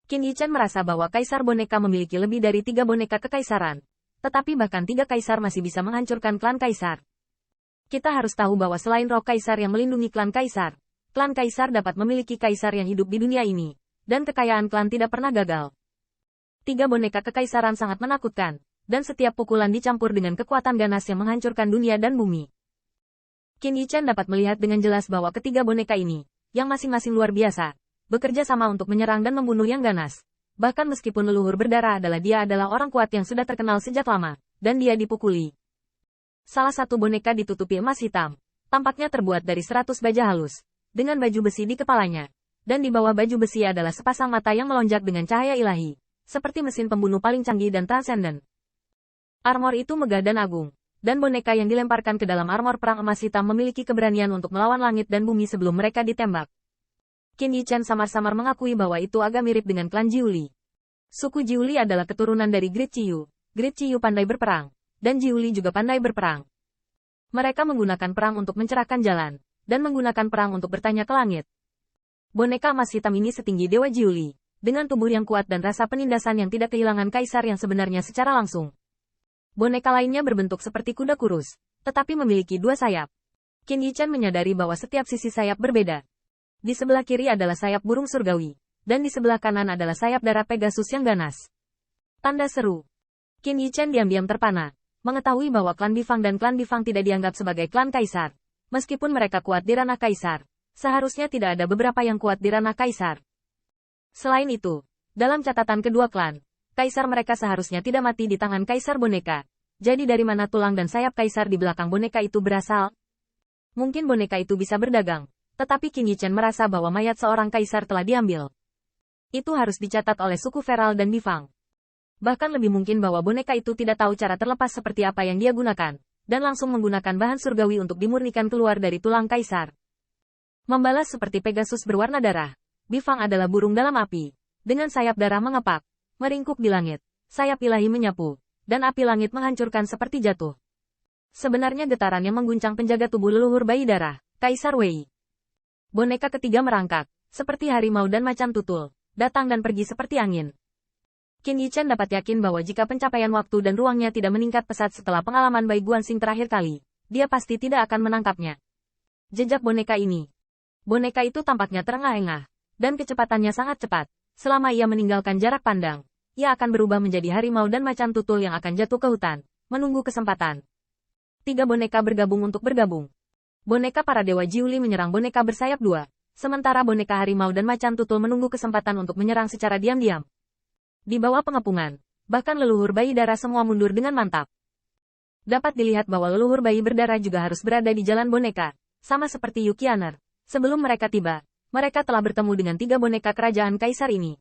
Qin Yichen merasa bahwa kaisar boneka memiliki lebih dari 3 boneka kekaisaran. Tetapi bahkan 3 kaisar masih bisa menghancurkan klan kaisar. Kita harus tahu bahwa selain roh kaisar yang melindungi klan kaisar dapat memiliki kaisar yang hidup di dunia ini. Dan kekayaan klan tidak pernah gagal. 3 boneka kekaisaran sangat menakutkan. Dan setiap pukulan dicampur dengan kekuatan ganas yang menghancurkan dunia dan bumi. Qin Yichen dapat melihat dengan jelas bahwa ketiga boneka ini, yang masing-masing luar biasa, bekerja sama untuk menyerang dan membunuh yang ganas. Bahkan meskipun leluhur berdarah dia adalah orang kuat yang sudah terkenal sejak lama, dan dia dipukuli. Salah satu boneka ditutupi emas hitam, tampaknya terbuat dari 100 baja halus, dengan baju besi di kepalanya. Dan di bawah baju besi adalah sepasang mata yang melonjak dengan cahaya ilahi, seperti mesin pembunuh paling canggih dan transenden. Armor itu megah dan agung, dan boneka yang dilemparkan ke dalam armor perang emas hitam memiliki keberanian untuk melawan langit dan bumi sebelum mereka ditembak. Qin Yichen samar-samar mengakui bahwa itu agak mirip dengan klan Jiuli. Suku Jiuli adalah keturunan dari Great Chiyu. Great Chiyu pandai berperang, dan Jiuli juga pandai berperang. Mereka menggunakan perang untuk mencerahkan jalan, dan menggunakan perang untuk bertanya ke langit. Boneka emas hitam ini setinggi Dewa Jiuli, dengan tubuh yang kuat dan rasa penindasan yang tidak kehilangan kaisar yang sebenarnya secara langsung. Boneka lainnya berbentuk seperti kuda kurus, tetapi memiliki 2 sayap. Qin Yichen menyadari bahwa setiap sisi sayap berbeda. Di sebelah kiri adalah sayap burung surgawi, dan di sebelah kanan adalah sayap darah Pegasus yang ganas. Tanda seru. Qin Yichen diam-diam terpana, mengetahui bahwa klan Bifang dan klan Bifang tidak dianggap sebagai klan kaisar. Meskipun mereka kuat di ranah kaisar, seharusnya tidak ada beberapa yang kuat di ranah kaisar. Selain itu, dalam catatan kedua klan, kaisar mereka seharusnya tidak mati di tangan kaisar boneka. Jadi dari mana tulang dan sayap kaisar di belakang boneka itu berasal? Mungkin boneka itu bisa berdagang. Tetapi Qin Yichen merasa bahwa mayat seorang kaisar telah diambil. Itu harus dicatat oleh suku Feral dan Bifang. Bahkan lebih mungkin bahwa boneka itu tidak tahu cara terlepas seperti apa yang dia gunakan, dan langsung menggunakan bahan surgawi untuk dimurnikan keluar dari tulang kaisar. Membalas seperti Pegasus berwarna darah, Bifang adalah burung dalam api. Dengan sayap darah mengepak, meringkuk di langit, sayap ilahi menyapu, dan api langit menghancurkan seperti jatuh. Sebenarnya getaran yang mengguncang penjaga tubuh leluhur bayi darah, Kaisar Wei. Boneka ketiga merangkak, seperti harimau dan macan tutul, datang dan pergi seperti angin. Qin Yichen dapat yakin bahwa jika pencapaian waktu dan ruangnya tidak meningkat pesat setelah pengalaman Bai Guanxing terakhir kali, dia pasti tidak akan menangkapnya. Jejak boneka ini. Boneka itu tampaknya terengah-engah, dan kecepatannya sangat cepat. Selama ia meninggalkan jarak pandang, ia akan berubah menjadi harimau dan macan tutul yang akan jatuh ke hutan, menunggu kesempatan. 3 boneka bergabung untuk bergabung. Boneka para dewa Jiuli menyerang boneka bersayap 2, sementara boneka harimau dan macan tutul menunggu kesempatan untuk menyerang secara diam-diam. Di bawah pengepungan, bahkan leluhur bayi darah semua mundur dengan mantap. Dapat dilihat bahwa leluhur bayi berdarah juga harus berada di jalan boneka, sama seperti Yukianer. Sebelum mereka tiba, mereka telah bertemu dengan 3 boneka kerajaan kaisar ini.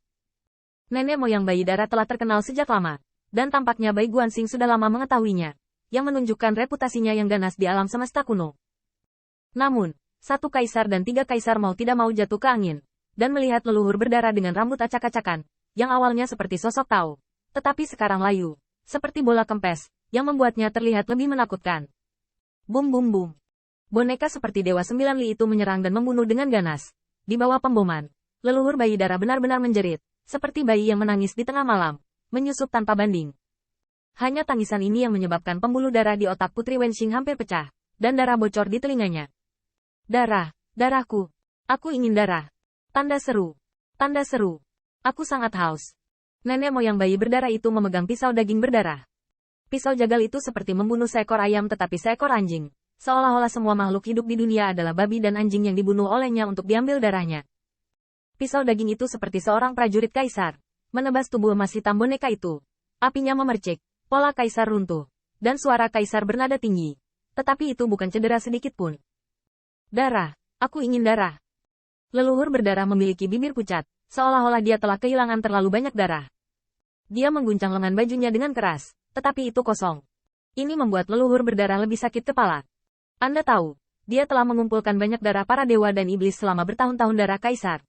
Nenek moyang bayi darah telah terkenal sejak lama, dan tampaknya Bai Guanxing sudah lama mengetahuinya, yang menunjukkan reputasinya yang ganas di alam semesta kuno. Namun, 1 kaisar dan 3 kaisar mau tidak mau jatuh ke angin, dan melihat leluhur berdarah dengan rambut acak-acakan, yang awalnya seperti sosok Tao, tetapi sekarang layu, seperti bola kempes, yang membuatnya terlihat lebih menakutkan. Bum bum bum. Boneka seperti Dewa 9 Li itu menyerang dan membunuh dengan ganas. Di bawah pemboman, leluhur bayi darah benar-benar menjerit, seperti bayi yang menangis di tengah malam, menyusup tanpa banding. Hanya tangisan ini yang menyebabkan pembuluh darah di otak Putri Wenxing hampir pecah, dan darah bocor di telinganya. Darah, darahku. Aku ingin darah. Tanda seru. Tanda seru. Aku sangat haus. Nenek moyang bayi berdarah itu memegang pisau daging berdarah. Pisau jagal itu seperti membunuh seekor ayam tetapi seekor anjing. Seolah-olah semua makhluk hidup di dunia adalah babi dan anjing yang dibunuh olehnya untuk diambil darahnya. Pisau daging itu seperti seorang prajurit kaisar, menebas tubuh emas hitam boneka itu. Apinya memercik, pola kaisar runtuh, dan suara kaisar bernada tinggi. Tetapi itu bukan cedera sedikit pun. Darah, aku ingin darah. Leluhur berdarah memiliki bibir pucat, seolah-olah dia telah kehilangan terlalu banyak darah. Dia mengguncang lengan bajunya dengan keras, tetapi itu kosong. Ini membuat leluhur berdarah lebih sakit kepala. Anda tahu, dia telah mengumpulkan banyak darah para dewa dan iblis selama bertahun-tahun darah kaisar.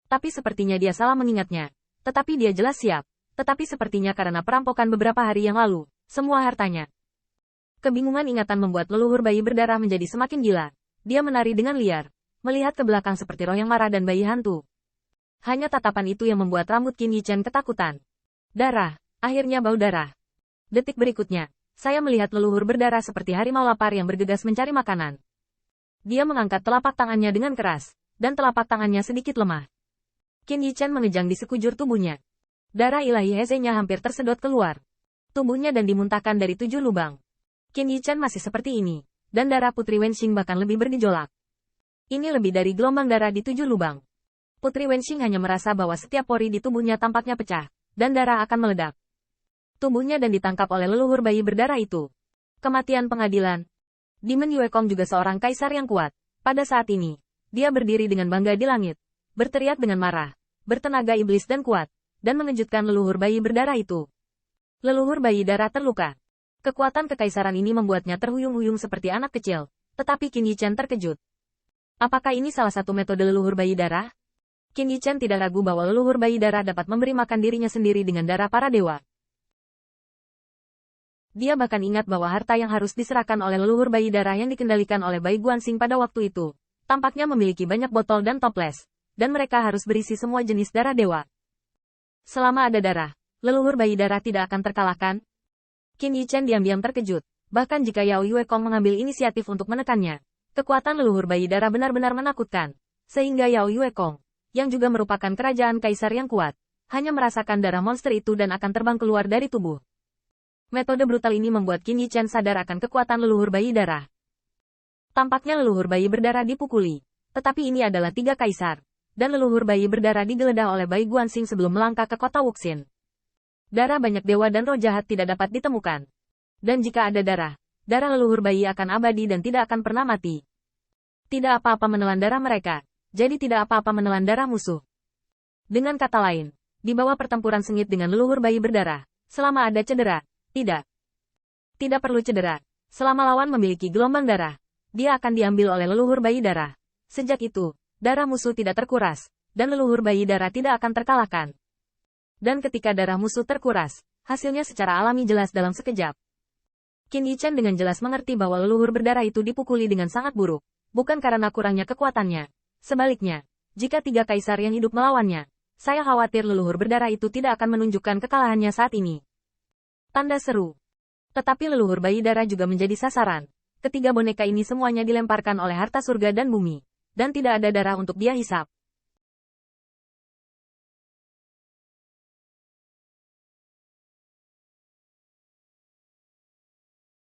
Tapi sepertinya dia salah mengingatnya. Tetapi dia jelas siap. Tetapi sepertinya karena perampokan beberapa hari yang lalu, semua hartanya. Kebingungan ingatan membuat leluhur bayi berdarah menjadi semakin gila. Dia menari dengan liar, melihat ke belakang seperti roh yang marah dan bayi hantu. Hanya tatapan itu yang membuat rambut Qin Yichen ketakutan. Darah. Akhirnya bau darah. Detik berikutnya, saya melihat leluhur berdarah seperti harimau lapar yang bergegas mencari makanan. Dia mengangkat telapak tangannya dengan keras, dan telapak tangannya sedikit lemah. Qin Yichen mengejang di sekujur tubuhnya. Darah ilahi Heze-nya hampir tersedot keluar tubuhnya dan dimuntahkan dari 7 lubang. Qin Yichen masih seperti ini, dan darah Putri Wenxing bahkan lebih bergejolak. Ini lebih dari gelombang darah di 7 lubang. Putri Wenxing hanya merasa bahwa setiap pori di tubuhnya tampaknya pecah, dan darah akan meledak. Tubuhnya dan ditangkap oleh leluhur bayi berdarah itu. Kematian pengadilan. Demon Yuekong juga seorang kaisar yang kuat. Pada saat ini, dia berdiri dengan bangga di langit, berteriak dengan marah, bertenaga iblis dan kuat, dan mengejutkan leluhur bayi berdarah itu. Leluhur bayi darah terluka. Kekuatan kekaisaran ini membuatnya terhuyung-huyung seperti anak kecil, tetapi Qin Yichen terkejut. Apakah ini salah satu metode leluhur bayi darah? Qin Yichen tidak ragu bahwa leluhur bayi darah dapat memberi makan dirinya sendiri dengan darah para dewa. Dia bahkan ingat bahwa harta yang harus diserahkan oleh leluhur bayi darah yang dikendalikan oleh Bai Guanxing pada waktu itu, tampaknya memiliki banyak botol dan toples, dan mereka harus berisi semua jenis darah dewa. Selama ada darah, leluhur bayi darah tidak akan terkalahkan. Qin Yichen diam-diam terkejut, bahkan jika Yao Yuekong mengambil inisiatif untuk menekannya. Kekuatan leluhur bayi darah benar-benar menakutkan, sehingga Yao Yuekong, yang juga merupakan kerajaan kaisar yang kuat, hanya merasakan darah monster itu dan akan terbang keluar dari tubuh. Metode brutal ini membuat Qin Yichen sadar akan kekuatan leluhur bayi darah. Tampaknya leluhur bayi berdarah dipukuli, tetapi ini adalah 3 kaisar, dan leluhur bayi berdarah digeledah oleh Bai Guanxing sebelum melangkah ke kota Wuxin. Darah banyak dewa dan roh jahat tidak dapat ditemukan. Dan jika ada darah leluhur bayi akan abadi dan tidak akan pernah mati. Tidak apa-apa menelan darah mereka, jadi tidak apa-apa menelan darah musuh. Dengan kata lain, di bawah pertempuran sengit dengan leluhur bayi berdarah, selama ada cedera, tidak perlu cedera. Selama lawan memiliki gelombang darah, dia akan diambil oleh leluhur bayi darah. Sejak itu, darah musuh tidak terkuras, dan leluhur bayi darah tidak akan terkalahkan. Dan ketika darah musuh terkuras, hasilnya secara alami jelas dalam sekejap. Qin Yichen dengan jelas mengerti bahwa leluhur berdarah itu dipukuli dengan sangat buruk, bukan karena kurangnya kekuatannya. Sebaliknya, jika 3 kaisar yang hidup melawannya, saya khawatir leluhur berdarah itu tidak akan menunjukkan kekalahannya saat ini. Tanda seru. Tetapi leluhur bayi darah juga menjadi sasaran. Ketiga boneka ini semuanya dilemparkan oleh harta surga dan bumi, dan tidak ada darah untuk dia hisap.